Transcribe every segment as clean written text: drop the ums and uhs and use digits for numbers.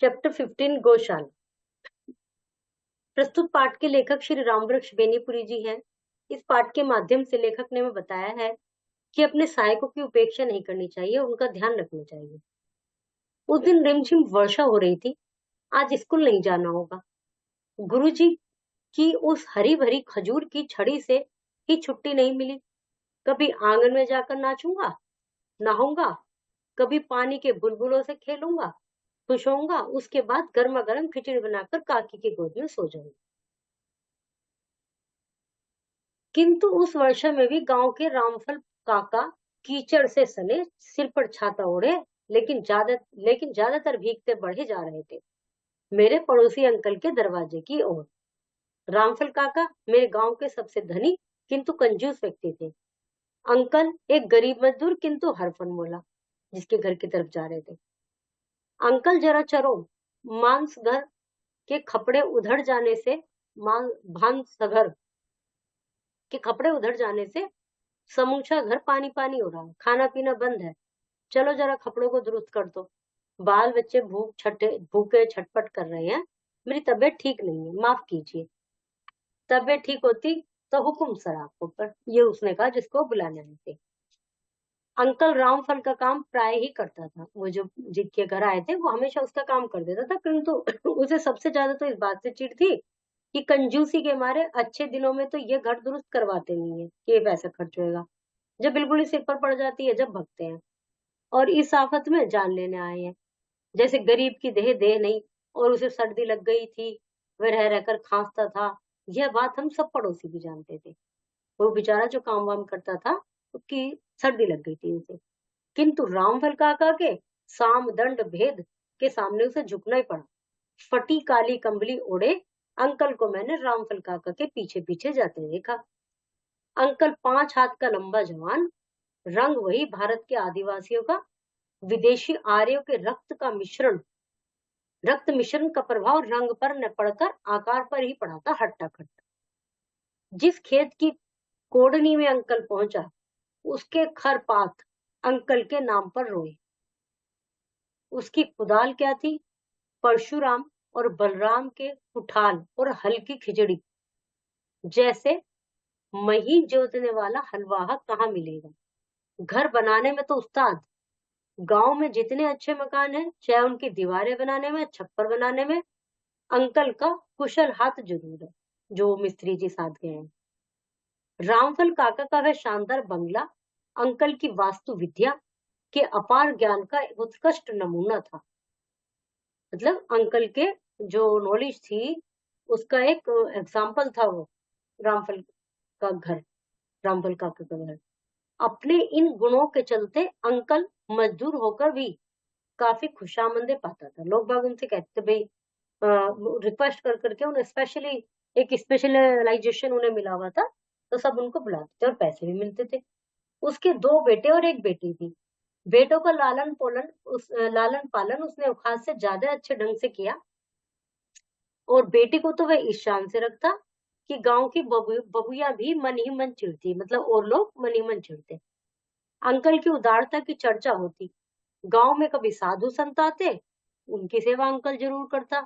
Chapter 15 गौशाला। प्रस्तुत पाठ के लेखक श्री रामवृक्ष बेनीपुरी जी हैं। इस पाठ के माध्यम से लेखक ने हमें बताया है कि अपने सहायकों की उपेक्षा नहीं करनी चाहिए, उनका ध्यान रखना चाहिए। उस दिन रिमझिम वर्षा हो रही थी। आज स्कूल नहीं जाना होगा। गुरुजी की उस हरी भरी खजूर की छड़ी से ही छुट्टी नहीं मिली। कभी आंगन में जाकर नाचूंगा, नहाऊंगा, कभी पानी के बुलबुलों से खेलूंगा, खुश होऊंगा, उसके बाद गर्मा गर्म खिचड़ी बनाकर काकी की गोद में सो जाऊंगा। किंतु उस वर्षा में भी गांव के रामफल काका कीचड़ से सने सिर पर छाता ओढ़े, लेकिन ज्यादातर भीगते बढ़े जा रहे थे मेरे पड़ोसी अंकल के दरवाजे की ओर। रामफल काका मेरे गांव के सबसे धनी किंतु कंजूस व्यक्ति थे। अंकल एक गरीब मजदूर किंतु हरफन मोला जिसके घर की तरफ जा रहे थे। अंकल जरा चरो, मांस घर के कपड़े उधड़ जाने से भांस घर के कपड़े उधड़ जाने से समूचा घर पानी पानी हो रहा है, खाना पीना बंद है, चलो जरा कपड़ों को दुरुस्त कर दो। बाल बच्चे भूखे छटपट कर रहे हैं, मेरी तबीयत ठीक नहीं है, माफ कीजिए। तबीयत ठीक होती तो हुक्म सर आपको पर, ये उसने कहा जिसको बुलाने आए थे। अंकल रामफल का काम प्राय ही करता था। वो जो जिनके घर आए थे वो हमेशा उसका काम कर देता था, किंतु उसे सबसे ज्यादा तो इस बात से चिढ़ थी कि कंजूसी के मारे अच्छे दिनों में तो ये घर दुरुस्त करवाते नहीं है कि ये पैसा खर्च होएगा, जब बिल्कुल ही सिर पर पड़ जाती है जब भगते हैं और इस आफत में जान लेने आए हैं। जैसे गरीब की देह देह नहीं और उसे सर्दी लग गई थी, वह रह रहकर खांसता था। यह बात हम सब पड़ोसी भी जानते थे। वो बेचारा जो काम वाम करता था उसकी सर्दी लग गई थी उसे, किंतु रामफल काका के साम दंड भेद के सामने उसे झुकना ही पड़ा। फटी काली कंबली ओढ़े अंकल को मैंने रामफल काका के पीछे पीछे जाते देखा। अंकल 5 हाथ का लंबा जवान, रंग वही भारत के आदिवासियों का, विदेशी आर्यों के रक्त मिश्रण का प्रभाव रंग पर न पड़कर आकार पर ही पड़ा था हट्टा खट्टा। जिस खेत की कोडनी में अंकल पहुंचा, उसके खरपात अंकल के नाम पर रोए। उसकी कुदाल क्या थी, परशुराम और बलराम के उठाल और हल्की खिचड़ी जैसे मही जोतने वाला हलवाहा कहाँ मिलेगा। घर बनाने में तो उस्ताद। गांव में जितने अच्छे मकान हैं, चाहे उनकी दीवारें बनाने में, छप्पर बनाने में, अंकल का कुशल हाथ जरूर है जो मिस्त्री जी साथ गए हैं। रामफल काका का वह शानदार बंगला अंकल की वास्तु विद्या के अपार ज्ञान का उत्कृष्ट नमूना था। मतलब अंकल के जो नॉलेज थी उसका एक एग्जाम्पल था वो रामफल का घर, रामफल काका का घर। अपने इन गुणों के चलते अंकल मजदूर होकर भी काफी खुशामंदी पाता था। लोग बाग उनसे कहते थे भाई, रिक्वेस्ट कर करके उन्हें स्पेशली एक स्पेशलाइजेशन उन्हें मिला हुआ था, तो सब उनको बुलाते थे और पैसे भी मिलते थे। उसके 2 बेटे और एक बेटी थी। बेटों का लालन पालन उसने खास से ज्यादा अच्छे ढंग से किया और बेटी को तो वह इस शान से रखता कि गांव की बबुया भी मन ही मन चिढ़ती, मतलब और लोग मन ही मन चिढ़ते। अंकल की उदारता की चर्चा होती। गांव में कभी साधु संत आते, उनकी सेवा अंकल जरूर करता।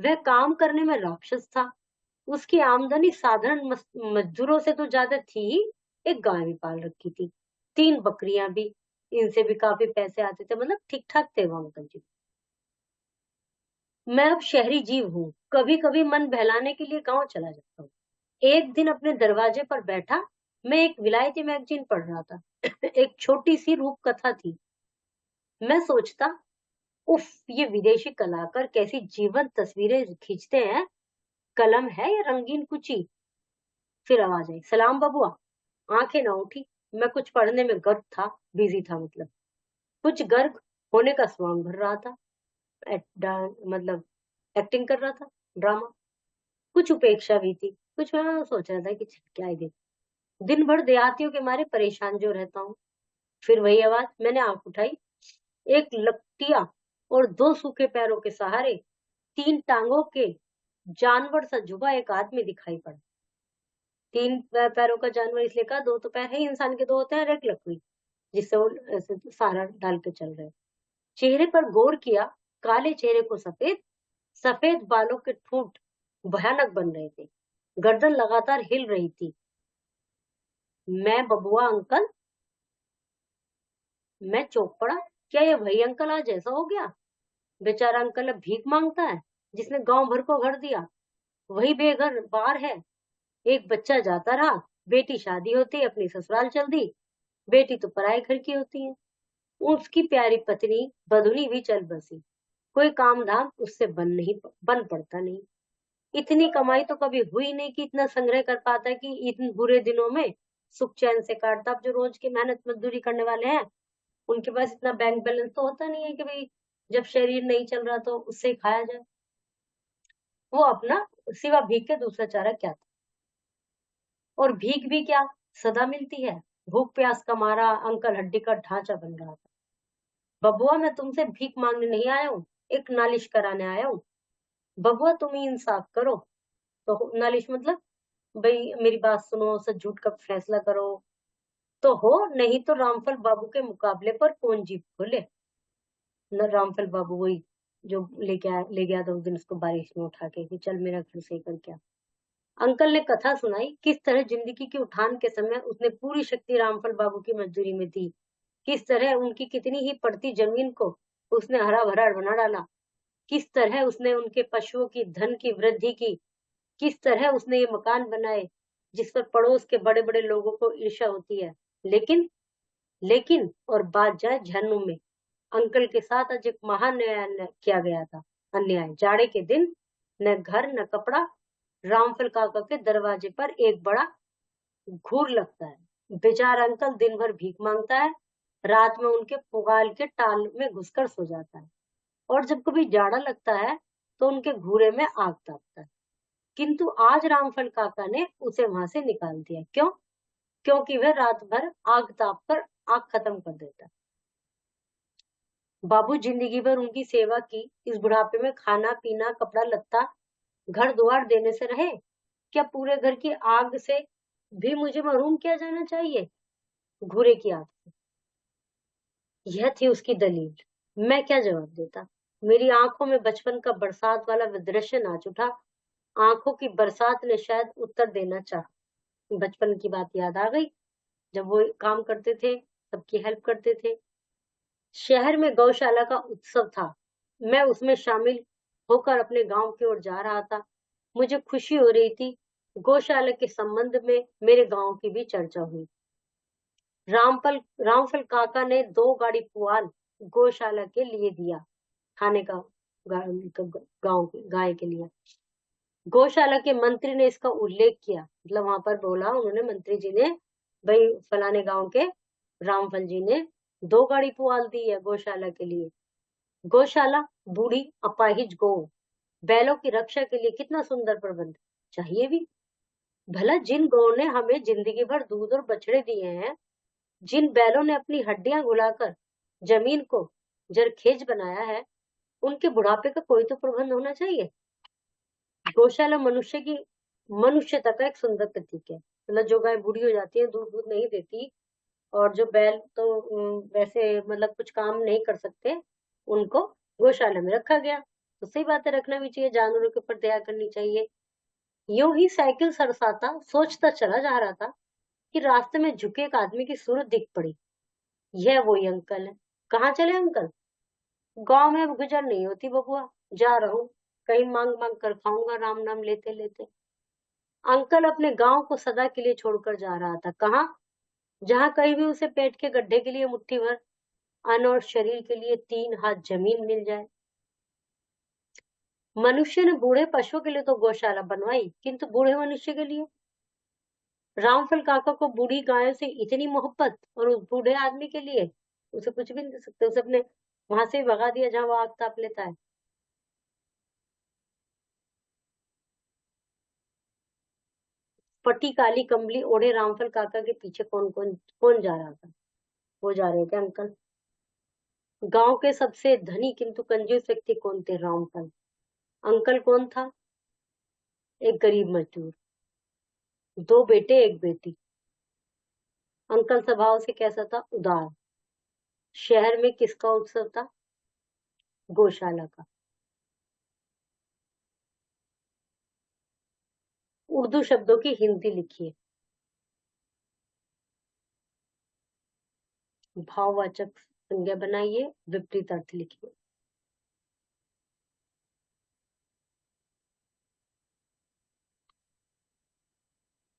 वह काम करने में राक्षस था। उसकी आमदनी साधारण मजदूरों से तो ज्यादा थी ही। एक गाय भी पाल रखी थी, 3 बकरियां भी, इनसे भी काफी पैसे आते थे। मतलब ठीक ठाक थे वो अंकल जी। मैं अब शहरी जीव हूँ, कभी कभी मन बहलाने के लिए गांव चला जाता हूँ। एक दिन अपने दरवाजे पर बैठा मैं एक विलायती मैगजीन पढ़ रहा था। एक छोटी सी रूप कथा थी। मैं सोचता, उफ, ये विदेशी कलाकार कैसी जीवंत तस्वीरें खींचते हैं। कलम है या रंगीन कुची। फिर आवाज आई, सलाम बबुआ। आंखें ना उठी। मैं कुछ पढ़ने में गर्क था, बिजी था, मतलब कुछ गर्क होने का स्वांग भर रहा था। मतलब एक्टिंग कर रहा था, ड्रामा। कुछ उपेक्षा भी थी, कुछ मैं सोच रहा था कि क्या ही दिन भर देहातियों के मारे परेशान जो रहता हूँ। फिर वही आवाज, मैंने आंख उठाई। एक लकटिया और 2 सूखे पैरों के सहारे 3 टांगों के जानवर सा जुबा एक आदमी दिखाई पड़ा। 3 पैरों का जानवर इसलिए कहा, 2 तो पैर है इंसान के, 2 होते हैं, और एक लकड़ी जिससे वो ऐसे सहारा डाल के चल रहे। चेहरे पर गौर किया, काले चेहरे को सफेद, सफेद बालों के ठूंठ भयानक बन रहे थे। गर्दन लगातार हिल रही थी। मैं बबुआ अंकल, मैं चौंक पड़ा। क्या ये वही अंकल आज ऐसा हो गया? बेचारा अंकल अब भीख मांगता है, जिसने गांव भर को घर दिया। वही बेघर बार है। एक बच्चा जाता रहा, बेटी शादी होती अपनी ससुराल चल दी। बेटी तो पराए घर की होती है। उसकी प्यारी पत्नी बधुनी भी चल बसी। कोई काम धाम उससे बन पड़ता नहीं। इतनी कमाई तो कभी हुई नहीं कि इतना संग्रह कर पाता कि इन बुरे दिनों में सुख चैन से काटता। अब जो रोज की मेहनत मजदूरी करने वाले हैं, उनके पास इतना बैंक बैलेंस तो होता नहीं है कि भाई जब शरीर नहीं चल रहा तो उससे ही खाया जाए। वो अपना सिवा भीख के दूसरा चारा क्या था? और भीख भी क्या सदा मिलती है? भूख प्यास का मारा अंकल हड्डी का ढांचा बन रहा था। बबुआ, मैं तुमसे भीख मांगने नहीं आया हूँ, एक नालिश कराने आया हूँ। बबुआ, तुम ही इंसाफ करो। तो नालिश मतलब भाई मेरी बात सुनो, सच झूठ का फैसला करो तो हो, नहीं तो रामफल बाबू के मुकाबले पर कौन जीत खोले। न रामफल बाबू वही जो ले गया था उस दिन उसको बारिश में उठा के कि चल मेरा घर सही कर क्या। अंकल ने कथा सुनाई, किस तरह जिंदगी की उठान के समय उसने पूरी शक्ति रामफल बाबू की मजदूरी में दी। किस तरह उनकी कितनी ही पड़ती जमीन को उसने हरा भरा बना डाला। किस तरह उसने उनके पशुओं की धन की वृद्धि की। किस तरह उसने ये मकान बनाए जिस पर पड़ोस के बड़े बड़े लोगों को ईर्ष्या होती है। लेकिन लेकिन और बात जाए झरनों में, अंकल के साथ आज एक महान अन्याय किया गया था। अन्याय। जाड़े के दिन न घर न कपड़ा, रामफल काका के दरवाजे पर एक बड़ा घूर लगता है। बेचारा अंकल दिन भर भीख मांगता है, रात में उनके पुगाल के टाल में घुसकर सो जाता है, और जब कभी जाड़ा लगता है तो उनके घूरे में आग तापता है। किंतु आज रामफल काका ने उसे वहां से निकाल दिया। क्यों? क्योंकि वह रात भर आग ताप कर आग खत्म कर देता। बाबू जिंदगी भर उनकी सेवा की, इस बुढ़ापे में खाना पीना कपड़ा लत्ता घर द्वार देने से रहे। क्या पूरे घर की आग से भी मुझे महरूम किया जाना चाहिए? घूरे की आग से। यह थी उसकी दलील। मैं क्या जवाब देता? मेरी आंखों में बचपन का बरसात वाला दृश्य नाच उठा। आंखों की बरसात ने शायद उत्तर देना चाहा। बचपन की बात याद आ गई, जब वो काम करते थे, सबकी हेल्प करते थे। शहर में गौशाला का उत्सव था। मैं उसमें शामिल होकर अपने गांव की ओर जा रहा था। मुझे खुशी हो रही थी। गौशाला के संबंध में मेरे गांव की भी चर्चा हुई। रामफल काका ने 2 गाड़ी पुआल गौशाला के लिए दिया, खाने का गांव गाय के लिए। गौशाला के मंत्री ने इसका उल्लेख किया, मतलब वहां पर बोला उन्होंने, मंत्री जी ने, भाई फलाने गांव के रामफल जी ने 2 गाड़ी पुआल दी है गौशाला के लिए। गौशाला, बूढ़ी अपाहिज गौ बैलों की रक्षा के लिए कितना सुंदर प्रबंध। चाहिए भी। भला जिन गौ ने हमें जिंदगी भर दूध और बछड़े दिए हैं, जिन बैलों ने अपनी हड्डियां घुलाकर जमीन को जरखेज बनाया है, उनके बुढ़ापे का कोई तो प्रबंध होना चाहिए। गौशाला मनुष्यता का एक सुंदर प्रतीक है। मतलब जो गाय बूढ़ी हो जाती है, दूध दूध नहीं देती, और जो बैल तो वैसे मतलब कुछ काम नहीं कर सकते, उनको गौशाला में रखा गया। तो सही बात है, रखना भी चाहिए, जानवरों के ऊपर दया करनी चाहिए। यूं ही साइकिल सरसाता सोचता चला जा रहा था कि रास्ते में झुके एक आदमी की सूरत दिख पड़ी। यह वही अंकल है। कहाँ चले अंकल? गांव में अब गुजर नहीं होती बबुआ, जा रहा हूँ, कहीं मांग मांग कर खाऊंगा राम नाम लेते लेते। अंकल अपने गांव को सदा के लिए छोड़कर जा रहा था। कहाँ? जहाँ कहीं भी उसे पेट के गड्ढे के लिए मुट्ठी भर अन्न और शरीर के लिए 3 हाथ जमीन मिल जाए। मनुष्य ने बूढ़े पशुओं के लिए तो गौशाला बनवाई, किंतु बूढ़े मनुष्य के लिए? रामफल काका को बूढ़ी गायों से इतनी मोहब्बत, और उस बूढ़े आदमी के लिए उसे कुछ भी नहीं दे सकते। उसे अपने वहां से भगा दिया जहां वो आग ताप लेता है। पट्टी काली कंबली ओढ़े रामफल काका के पीछे कौन जा रहा था? वो जा रहे थे अंकल। गांव के सबसे धनी किंतु कंजूस व्यक्ति कौन थे? रामफल। अंकल कौन था? एक गरीब मजदूर, 2 बेटे 1 बेटी। अंकल स्वभाव से कैसा था? उदार। शहर में किसका उत्सव था? गौशाला का। उर्दू शब्दों की हिंदी लिखिए। भाववाचक संज्ञा बनाइए, विपरीत अर्थ लिखिए।